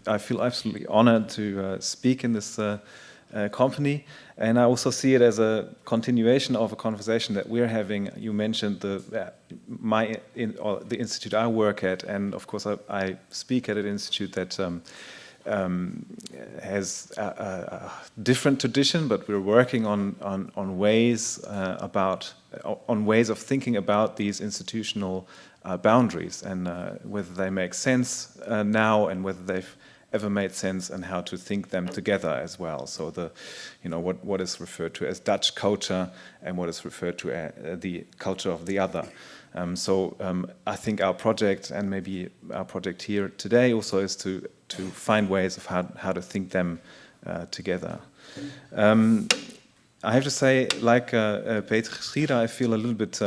I feel absolutely honored to speak in this company, and I also see it as a continuation of a conversation that we're having. You mentioned the institute I work at, and of course I speak at an institute that has a different tradition, but we're working on ways of thinking about these institutional boundaries and whether they make sense now and whether they've ever made sense and how to think them together as well. So what is referred to as Dutch culture and what is referred to the culture of the other. I think our project, and maybe our project here today also, is to find ways of how to think them together. I have to say, like Peter Schieder, I feel a little bit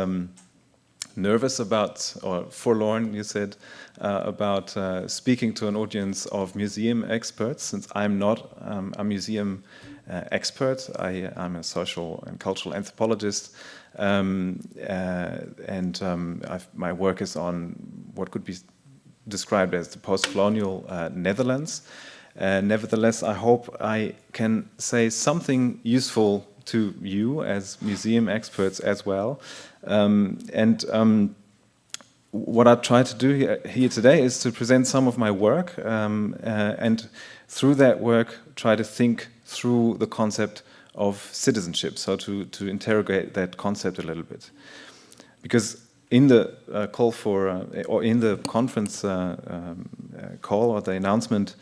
nervous about, or forlorn, you said, about speaking to an audience of museum experts, since I'm not a museum expert. I'm a social and cultural anthropologist, my work is on what could be described as the postcolonial Netherlands. Nevertheless, I hope I can say something useful to you as museum experts as well. What I try to do here today is to present some of my work, and through that work try to think through the concept of citizenship, so to interrogate that concept a little bit. Because in the call for, or in the conference call or the announcement,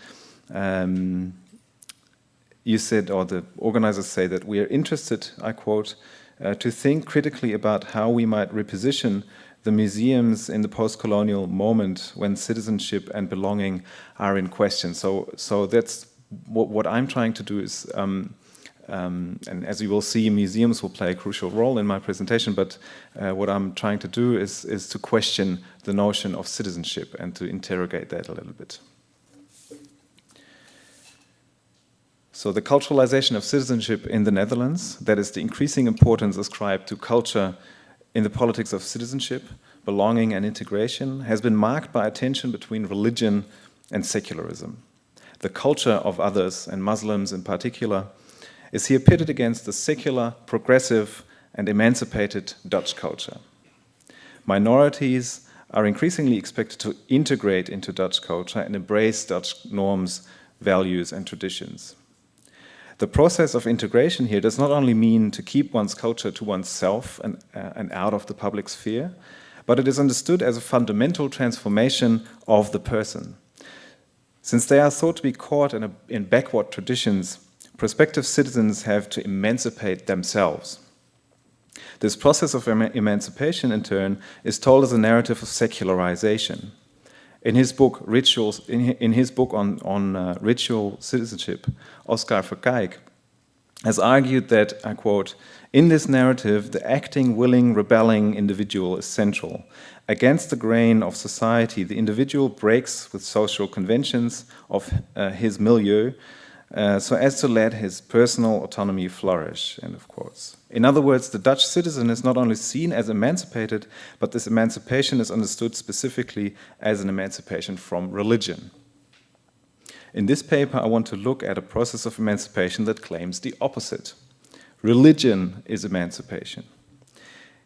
you said, or the organizers say, that we are interested, I quote, to think critically about how we might reposition the museums in the post-colonial moment when citizenship and belonging are in question. So that's what I'm trying to do is, and as you will see, museums will play a crucial role in my presentation, but what I'm trying to do is to question the notion of citizenship and to interrogate that a little bit. So the culturalization of citizenship in the Netherlands, that is the increasing importance ascribed to culture in the politics of citizenship, belonging and integration, has been marked by a tension between religion and secularism. The culture of others, and Muslims in particular, is here pitted against the secular, progressive and emancipated Dutch culture. Minorities are increasingly expected to integrate into Dutch culture and embrace Dutch norms, values and traditions. The process of integration here does not only mean to keep one's culture to oneself and out of the public sphere, but it is understood as a fundamental transformation of the person. Since they are thought to be caught in backward traditions, prospective citizens have to emancipate themselves. This process of emancipation, in turn, is told as a narrative of secularization. In his book Rituals, in his book on ritual citizenship, Oscar Verkijk has argued that, I quote, "In this narrative, the acting, willing, rebelling individual is central. Against the grain of society, the individual breaks with social conventions of his milieu, so as to let his personal autonomy flourish," end of quotes. In other words, the Dutch citizen is not only seen as emancipated, but this emancipation is understood specifically as an emancipation from religion. In this paper, I want to look at a process of emancipation that claims the opposite. Religion is emancipation.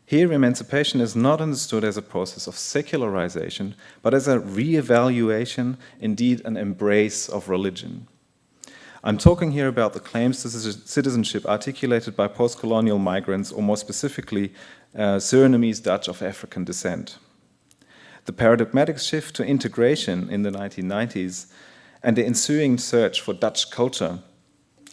Here, emancipation is not understood as a process of secularization, but as a re-evaluation, indeed an embrace of religion. I'm talking here about the claims to citizenship articulated by post-colonial migrants, or more specifically, Surinamese Dutch of African descent. The paradigmatic shift to integration in the 1990s and the ensuing search for Dutch culture,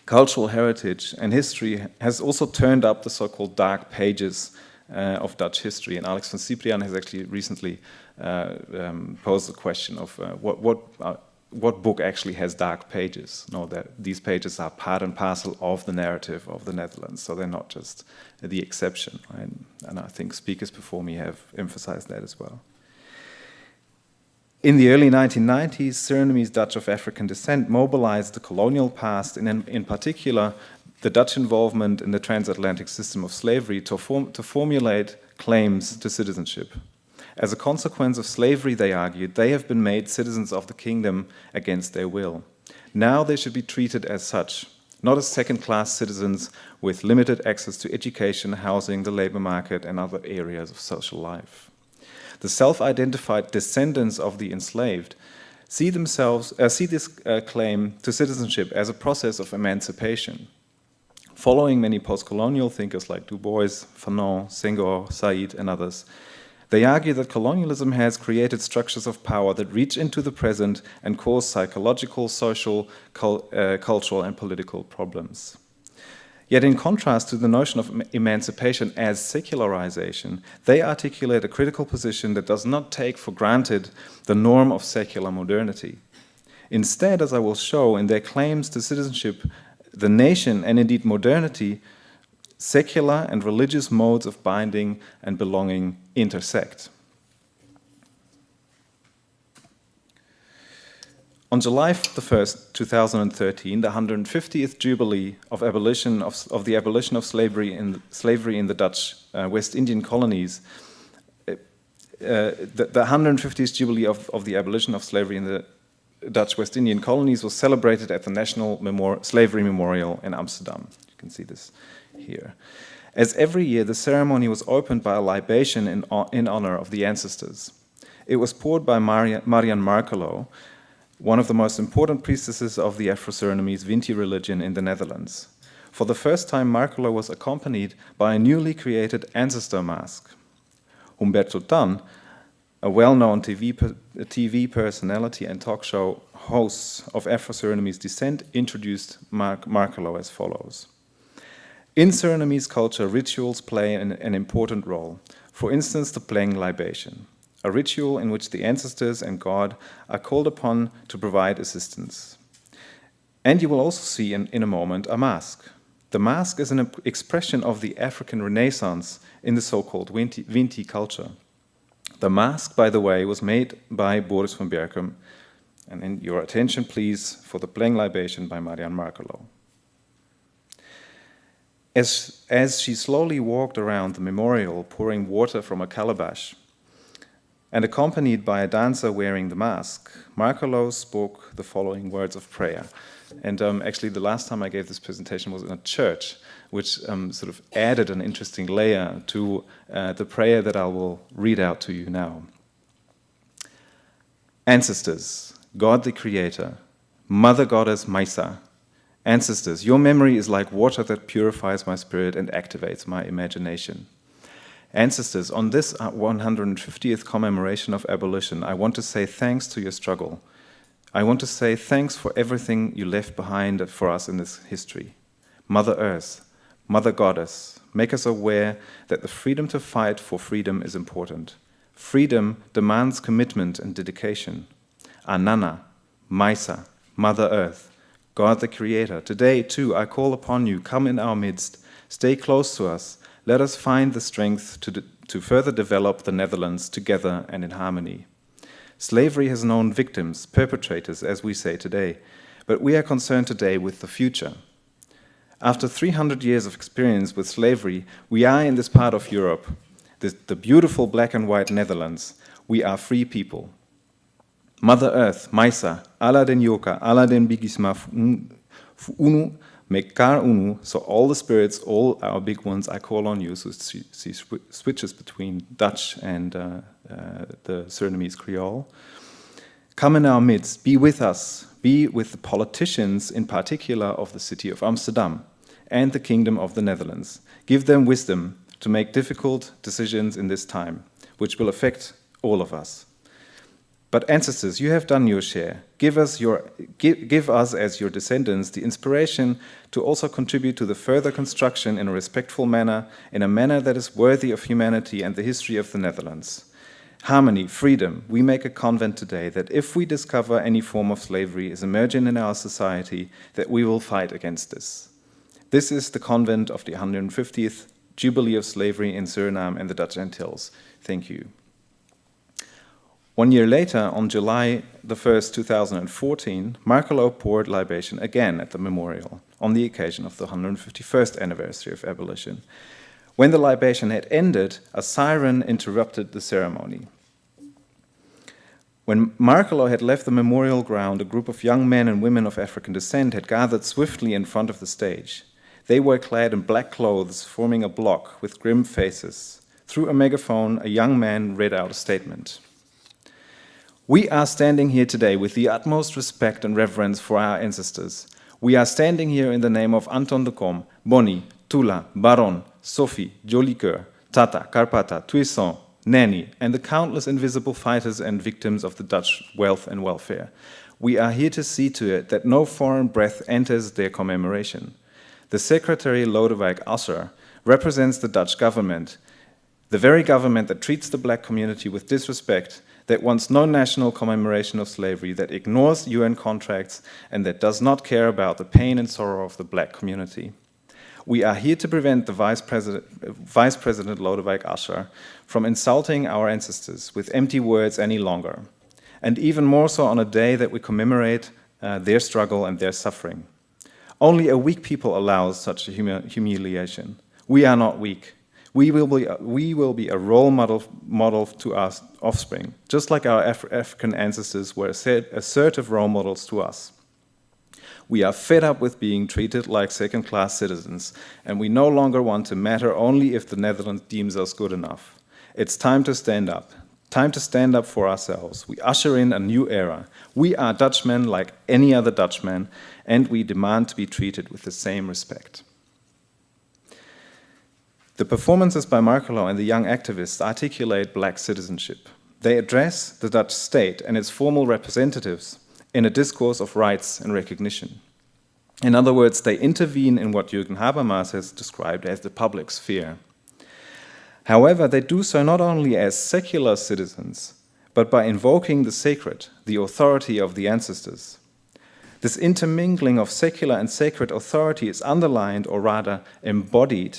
cultural heritage and history has also turned up the so-called dark pages of Dutch history. And Alex van Ciprian has actually recently posed the question of what book actually has dark pages? No, that these pages are part and parcel of the narrative of the Netherlands, so they're not just the exception. Right? And I think speakers before me have emphasized that as well. In the early 1990s, Surinamese Dutch of African descent mobilized the colonial past, and in particular, the Dutch involvement in the transatlantic system of slavery to formulate claims to citizenship. As a consequence of slavery, they argued, they have been made citizens of the kingdom against their will. Now they should be treated as such, not as second-class citizens with limited access to education, housing, the labor market, and other areas of social life. The self-identified descendants of the enslaved see this claim to citizenship as a process of emancipation. Following many postcolonial thinkers like Du Bois, Fanon, Senghor, Said, and others, they argue that colonialism has created structures of power that reach into the present and cause psychological, social, cultural, and political problems. Yet in contrast to the notion of emancipation as secularization, they articulate a critical position that does not take for granted the norm of secular modernity. Instead, as I will show, in their claims to citizenship, the nation, and indeed modernity, secular and religious modes of binding and belonging intersect. On July 1st, 2013, the 150th Jubilee of the abolition of slavery in the Dutch West Indian colonies, the 150th Jubilee of the abolition of slavery in the Dutch West Indian colonies was celebrated at the National Slavery Memorial in Amsterdam. You can see this here. As every year, the ceremony was opened by a libation in honor of the ancestors. It was poured by Marianne Markelo, one of the most important priestesses of the Afro-Surinamese Winti religion in the Netherlands. For the first time, Markelo was accompanied by a newly created ancestor mask. Humberto Tan, a well-known TV personality and talk show host of Afro-Surinamese descent, introduced Markelo as follows. In Surinamese culture, rituals play an important role. For instance, the playing libation, a ritual in which the ancestors and God are called upon to provide assistance. And you will also see in a moment a mask. The mask is an expression of the African Renaissance in the so-called Winti culture. The mask, by the way, was made by Boris van Berchem. And in your attention, please, for the playing libation by Marianne Markelo. As she slowly walked around the memorial, pouring water from a calabash, and accompanied by a dancer wearing the mask, Markelo spoke the following words of prayer. And actually, the last time I gave this presentation was in a church, which sort of added an interesting layer to the prayer that I will read out to you now. Ancestors, God the Creator, Mother Goddess Maisa, ancestors, your memory is like water that purifies my spirit and activates my imagination. Ancestors, on this 150th commemoration of abolition, I want to say thanks to your struggle. I want to say thanks for everything you left behind for us in this history. Mother Earth, Mother Goddess, make us aware that the freedom to fight for freedom is important. Freedom demands commitment and dedication. Anana, Maisa, Mother Earth, God the Creator, today too I call upon you, come in our midst, stay close to us, let us find the strength to further develop the Netherlands together and in harmony. Slavery has known victims, perpetrators, as we say today, but we are concerned today with the future. After 300 years of experience with slavery, we are in this part of Europe, the beautiful black and white Netherlands. We are free people. Mother Earth, Maisa, ala den Yoka, ala den Bigisma Unu, Mekar Unu, so all the spirits, all our big ones, I call on you. So she switches between Dutch and the Surinamese Creole. Come in our midst, be with us, be with the politicians, in particular of the city of Amsterdam and the Kingdom of the Netherlands. Give them wisdom to make difficult decisions in this time, which will affect all of us. But ancestors, you have done your share. Give us as your descendants the inspiration to also contribute to the further construction in a respectful manner, in a manner that is worthy of humanity and the history of the Netherlands. Harmony, freedom, we make a convent today that if we discover any form of slavery is emerging in our society, that we will fight against this. This is the convent of the 150th Jubilee of Slavery in Suriname and the Dutch Antilles. Thank you. 1 year later, on July the 1st, 2014, Markelo poured libation again at the memorial on the occasion of the 151st anniversary of abolition. When the libation had ended, a siren interrupted the ceremony. When Markelo had left the memorial ground, a group of young men and women of African descent had gathered swiftly in front of the stage. They were clad in black clothes, forming a block with grim faces. Through a megaphone, a young man read out a statement. "We are standing here today with the utmost respect and reverence for our ancestors. We are standing here in the name of Anton de Kom, Boni, Tula, Baron, Sophie, Jolicoeur, Tata, Karpata, Tuisson, Nanny, and the countless invisible fighters and victims of the Dutch wealth and welfare. We are here to see to it that no foreign breath enters their commemoration. The Secretary Lodewijk Asscher represents the Dutch government, the very government that treats the black community with disrespect, that wants no national commemoration of slavery, that ignores UN contracts, and that does not care about the pain and sorrow of the black community. We are here to prevent the Vice President Lodewijk Asscher from insulting our ancestors with empty words any longer, and even more so on a day that we commemorate their struggle and their suffering. Only a weak people allows such a humiliation. We are not weak. We will be a role model to our offspring, just like our African ancestors were assertive role models to us. We are fed up with being treated like second-class citizens, and we no longer want to matter only if the Netherlands deems us good enough. It's time to stand up for ourselves. We usher in a new era. We are Dutchmen like any other Dutchman, and we demand to be treated with the same respect." The performances by Markelo and the young activists articulate black citizenship. They address the Dutch state and its formal representatives in a discourse of rights and recognition. In other words, they intervene in what Jürgen Habermas has described as the public sphere. However, they do so not only as secular citizens, but by invoking the sacred, the authority of the ancestors. This intermingling of secular and sacred authority is underlined, or rather embodied,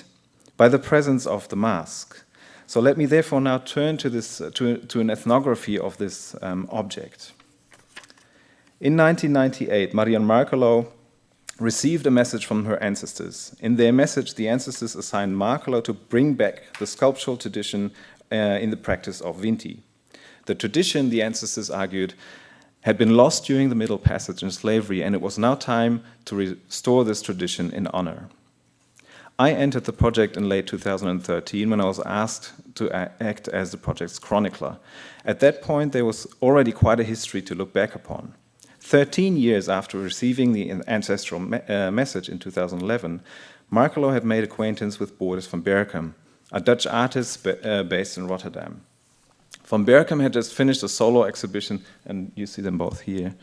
by the presence of the mask. So let me therefore now turn to an ethnography of this object. In 1998, Marianne Markelo received a message from her ancestors. In their message, the ancestors assigned Markelo to bring back the sculptural tradition in the practice of Vinti. The tradition, the ancestors argued, had been lost during the Middle Passage in slavery, and it was now time to restore this tradition in honor. I entered the project in late 2013 when I was asked to act as the project's chronicler. At that point, there was already quite a history to look back upon. 13 years after receiving the ancestral message in 2011, Markelo had made acquaintance with Boris van Berchem, a Dutch artist based in Rotterdam. Van Berchem had just finished a solo exhibition, and you see them both here,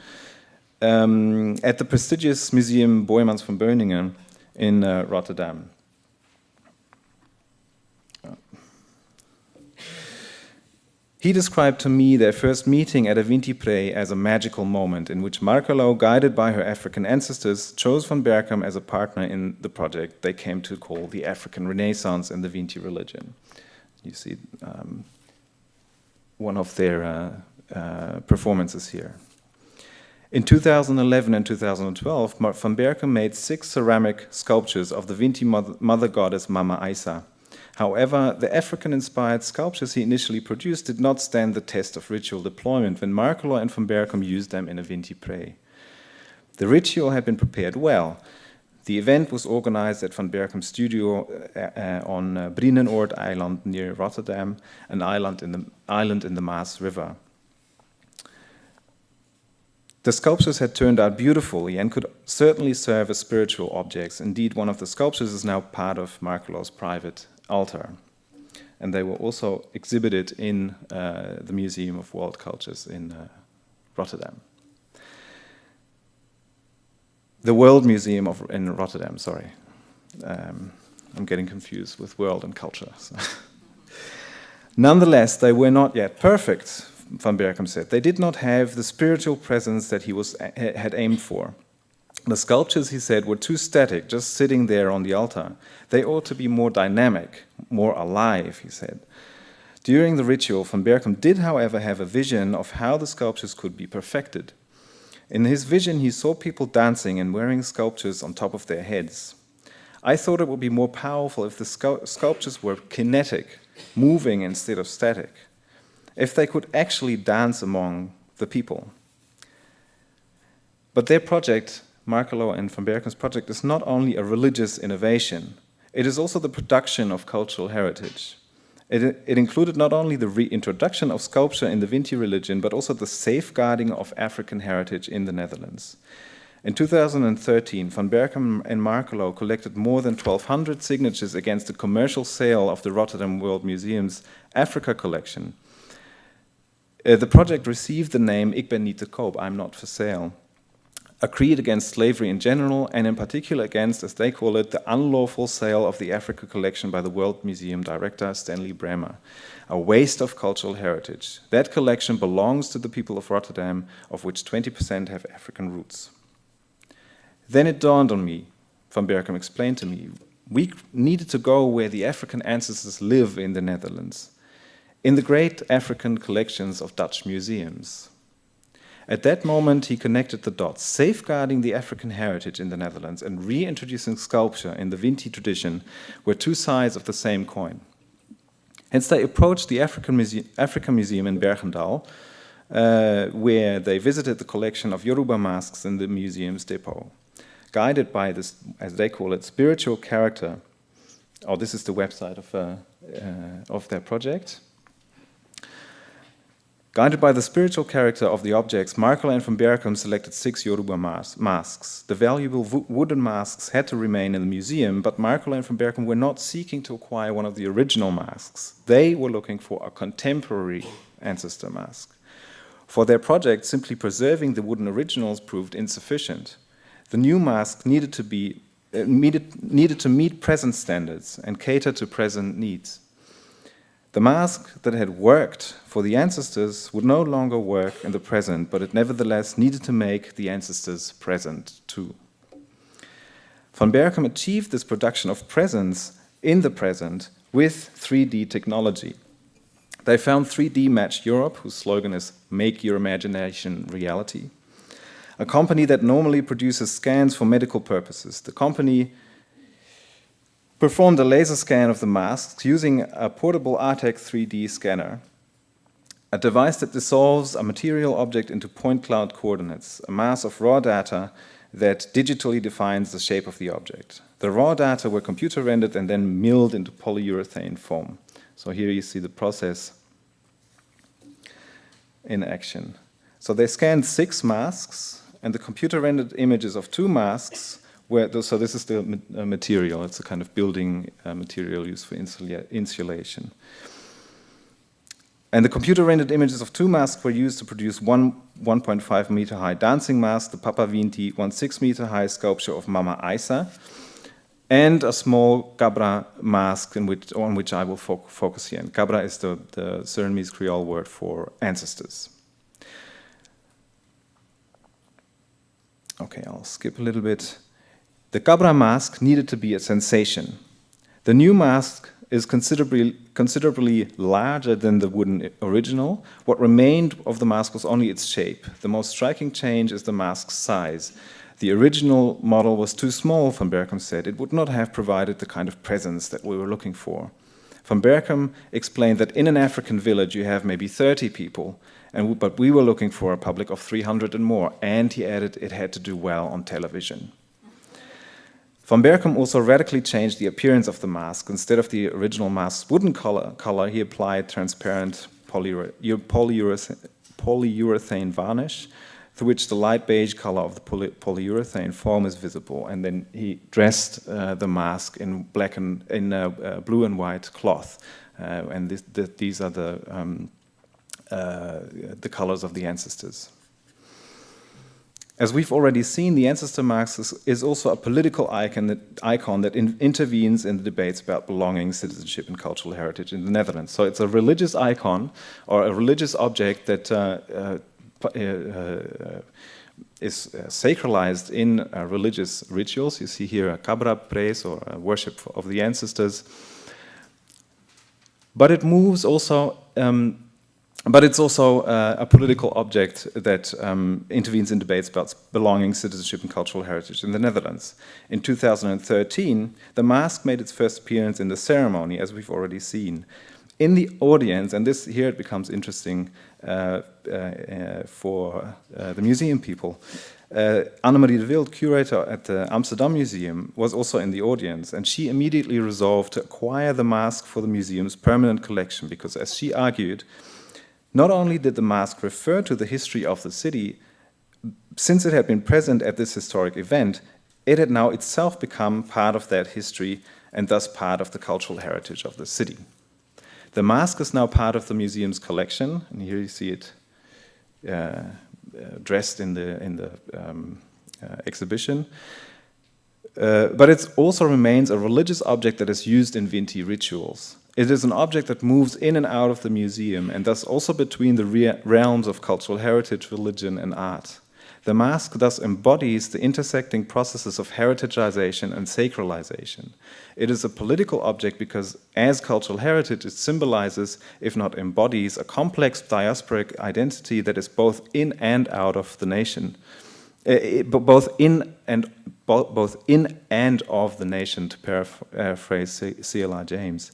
at the prestigious Museum Boijmans van Beuningen in Rotterdam. He described to me their first meeting at a Vinti Pre as a magical moment in which Markelo, guided by her African ancestors, chose Van Berchem as a partner in the project they came to call the African Renaissance in the Vinti religion. You see one of their performances here. In 2011 and 2012, Van Berchem made 6 ceramic sculptures of the Vinti mother goddess Mama Isa. However, the African-inspired sculptures he initially produced did not stand the test of ritual deployment when Markelo and Van Berchem used them in a Vinti Pre. The ritual had been prepared well. The event was organized at Van Berchem's studio on Brienenoord Island near Rotterdam, an island in the Maas River. The sculptures had turned out beautifully and could certainly serve as spiritual objects. Indeed, one of the sculptures is now part of Markelo's private altar. And they were also exhibited in the Museum of World Cultures in Rotterdam. The World Museum in Rotterdam, sorry. I'm getting confused with world and culture. So. Nonetheless, they were not yet perfect, Van Berchem said. They did not have the spiritual presence that he had aimed for. The sculptures, he said, were too static, just sitting there on the altar. They ought to be more dynamic, more alive, he said. During the ritual, Van Berchem did, however, have a vision of how the sculptures could be perfected. In his vision, he saw people dancing and wearing sculptures on top of their heads. I thought it would be more powerful if the sculptures were kinetic, moving instead of static. If they could actually dance among the people. But their project, Markelo and van Berken's project, is not only a religious innovation, it is also the production of cultural heritage. It included not only the reintroduction of sculpture in the Vinti religion, but also the safeguarding of African heritage in the Netherlands. In 2013, van Berken and Markelo collected more than 1,200 signatures against the commercial sale of the Rotterdam World Museum's Africa collection. The project received the name Ik ben niet te koop, I'm not for sale, a creed against slavery in general, and in particular against, as they call it, the unlawful sale of the Africa collection by the World Museum director Stanley Bremer, a waste of cultural heritage. That collection belongs to the people of Rotterdam, of which 20% have African roots. Then it dawned on me, van Berken explained to me, we needed to go where the African ancestors live in the Netherlands, in the great African collections of Dutch museums. At that moment, he connected the dots, safeguarding the African heritage in the Netherlands and reintroducing sculpture in the Vinti tradition were two sides of the same coin. Hence, they approached the African Museum in Bergendal, where they visited the collection of Yoruba masks in the museum's depot. Guided by this, as they call it, spiritual character, this is the website of their project. Guided by the spiritual character of the objects, Markelo and van Berken selected 6 Yoruba masks. The valuable wooden masks had to remain in the museum, but Markelo and van Berken were not seeking to acquire one of the original masks. They were looking for a contemporary ancestor mask. For their project, simply preserving the wooden originals proved insufficient. The new mask needed to meet present standards and cater to present needs. The mask that had worked for the ancestors would no longer work in the present, but it nevertheless needed to make the ancestors present too. Van Berken achieved this production of presence in the present with 3D technology. They found 3D Match Europe, whose slogan is "Make your imagination reality," a company that normally produces scans for medical purposes. The company performed a laser scan of the masks using a portable Artec 3D scanner, a device that dissolves a material object into point cloud coordinates, a mass of raw data that digitally defines the shape of the object. The raw data were computer rendered and then milled into polyurethane foam. So here you see the process in action. So they scanned 6 masks, and the computer rendered images of 2 masks so this is the material. It's a kind of building material used for insulation. And the computer-rendered images of 2 masks were used to produce one 1.5 meter high dancing mask, the Papa Vinti, 1 meter high sculpture of Mama Isa, and a small Cobra Mask on which I will focus here. And Cobra is the Surinamese Creole word for ancestors. Okay, I'll skip a little bit. The Cobra mask needed to be a sensation. The new mask is considerably larger than the wooden original. What remained of the mask was only its shape. The most striking change is the mask's size. The original model was too small, van Berken said. It would not have provided the kind of presence that we were looking for. Van Berken explained that in an African village you have maybe 30 people, but we were looking for a public of 300 and more, and he added it had to do well on television. Van Berken also radically changed the appearance of the mask. Instead of the original mask's wooden color, he applied transparent polyurethane varnish, through which the light beige color of the polyurethane foam is visible. And then he dressed the mask in blue and white cloth. And these are the colors of the ancestors. As we've already seen, the ancestor mask is also a political icon that intervenes in the debates about belonging, citizenship, and cultural heritage in the Netherlands. So it's a religious icon or a religious object that is sacralized in religious rituals. You see here a Cobra praise or a worship of the ancestors. But it moves also. But it's also a political object that intervenes in debates about belonging, citizenship, and cultural heritage in the Netherlands. In 2013, the mask made its first appearance in the ceremony, as we've already seen. In the audience, and this here it becomes interesting for the museum people, Annemarie de Wild, curator at the Amsterdam Museum, was also in the audience, and she immediately resolved to acquire the mask for the museum's permanent collection, because as she argued, not only did the mask refer to the history of the city, since it had been present at this historic event, it had now itself become part of that history and thus part of the cultural heritage of the city. The mask is now part of the museum's collection, and here you see it dressed in the exhibition. But it also remains a religious object that is used in Vinti rituals. It is an object that moves in and out of the museum, and thus also between the realms of cultural heritage, religion, and art. The mask thus embodies the intersecting processes of heritagization and sacralization. It is a political object because, as cultural heritage, it symbolizes, if not embodies, a complex diasporic identity that is both in and out of the nation. Both in and of the nation, to paraphrase C.L.R. James.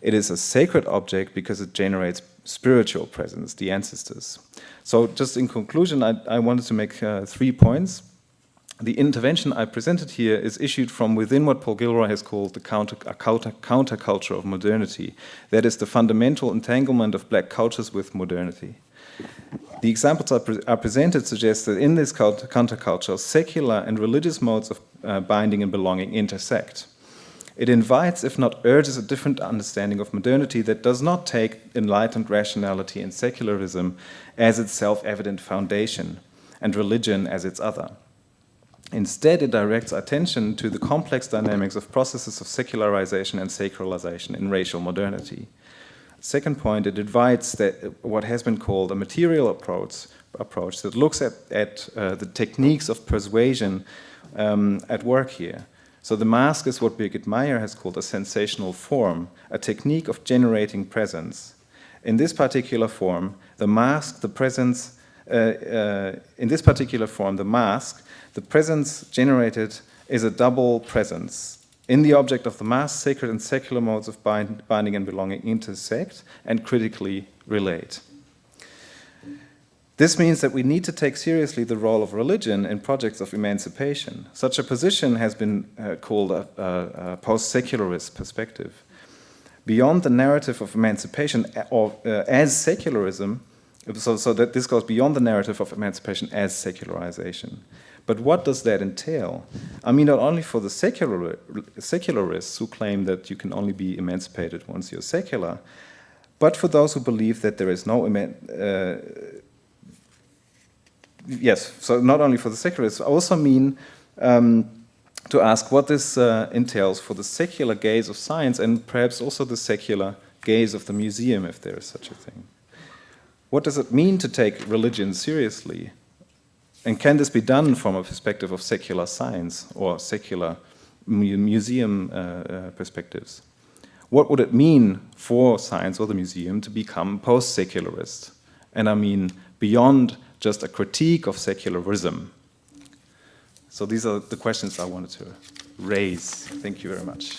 It is a sacred object because it generates spiritual presence, the ancestors. So just in conclusion, I wanted to make 3 points. The intervention I presented here is issued from within what Paul Gilroy has called the counterculture of modernity. That is the fundamental entanglement of black cultures with modernity. The examples are presented suggest that in this counterculture, secular and religious modes of binding and belonging intersect. It invites, if not urges, a different understanding of modernity that does not take enlightened rationality and secularism as its self-evident foundation, and religion as its other. Instead, it directs attention to the complex dynamics of processes of secularization and sacralization in racial modernity. Second point, it invites what has been called a material approach that looks at the techniques of persuasion at work here. So the mask is what Birgit Meyer has called a sensational form, a technique of generating presence. In this particular form, the mask, the presence, the presence generated is a double presence. In the object of the mask, sacred and secular modes of binding and belonging intersect and critically relate. This means that we need to take seriously the role of religion in projects of emancipation. Such a position has been called a post-secularist perspective. Beyond the narrative of emancipation as secularism, so that this goes beyond the narrative of emancipation as secularization. But what does that entail? I mean, not only for the secularists who claim that you can only be emancipated once you're secular, but for those who believe that there is no yes, so not only for the secularists, I also mean to ask what this entails for the secular gaze of science and perhaps also the secular gaze of the museum, if there is such a thing. What does it mean to take religion seriously? And can this be done from a perspective of secular science or secular museum perspectives? What would it mean for science or the museum to become post-secularist? And I mean beyond just a critique of secularism. So these are the questions I wanted to raise. Thank you very much.